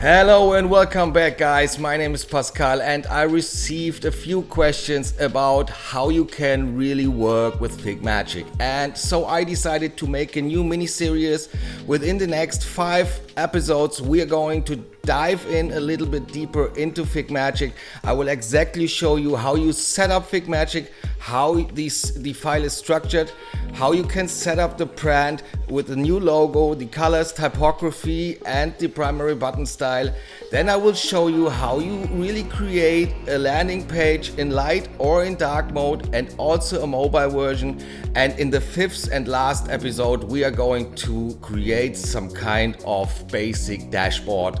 Hello and welcome back, guys. My name is Pascal and I received a few questions about how you can really work with FigMagic, and so I decided to make a new mini series. Within the next 5 episodes we are going to dive in a little bit deeper into FigMagic. I will exactly show you how you set up FigMagic, how the file is structured, how you can set up the brand with the new logo, the colors, typography and the primary button style. Then I will show you how you really create a landing page in light or in dark mode, and also a mobile version. And in the 5th and last episode we are going to create some kind of basic dashboard.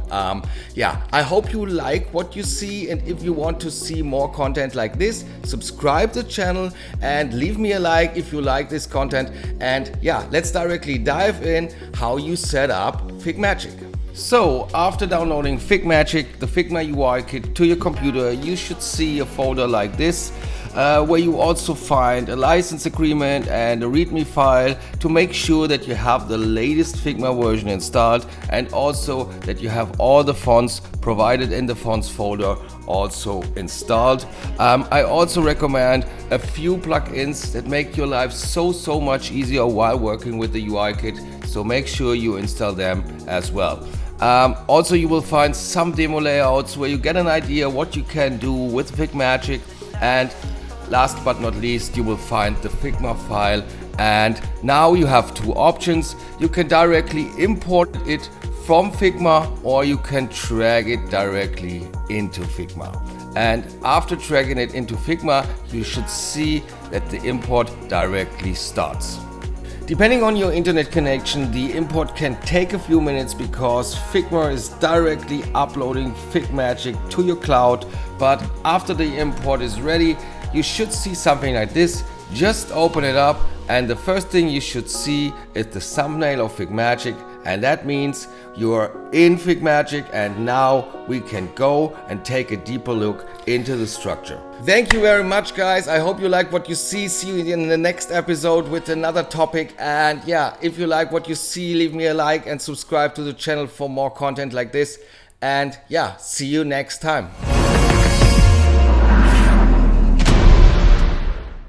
I hope you like what you see, and if you want to see more content like this, subscribe to the channel and leave me a like if you like this content. And let's directly dive in how you set up FigMagic. So after downloading FigMagic, the Figma UI Kit, to your computer, you should see a folder like this, where you also find a license agreement and a README file to make sure that you have the latest Figma version installed, and also that you have all the fonts provided in the fonts folder also installed. I also recommend a few plugins that make your life so much easier while working with the UI Kit, so make sure you install them as well. Also, you will find some demo layouts where you get an idea what you can do with FigMagic, and last but not least you will find the Figma file. And now you have two options: you can directly import it from Figma, or you can drag it directly into Figma. And after dragging it into Figma, you should see that the import directly starts. Depending on your internet connection, the import can take a few minutes because Figma is directly uploading FigMagic to your cloud. But after the import is ready, you should see something like this. Just open it up, and the first thing you should see is the thumbnail of FigMagic, and that means you're in FigMagic, and now we can go and take a deeper look into the structure. Thank you very much, guys. I hope you like what you see. See you in the next episode with another topic. And if you like what you see, leave me a like and subscribe to the channel for more content like this. And see you next time.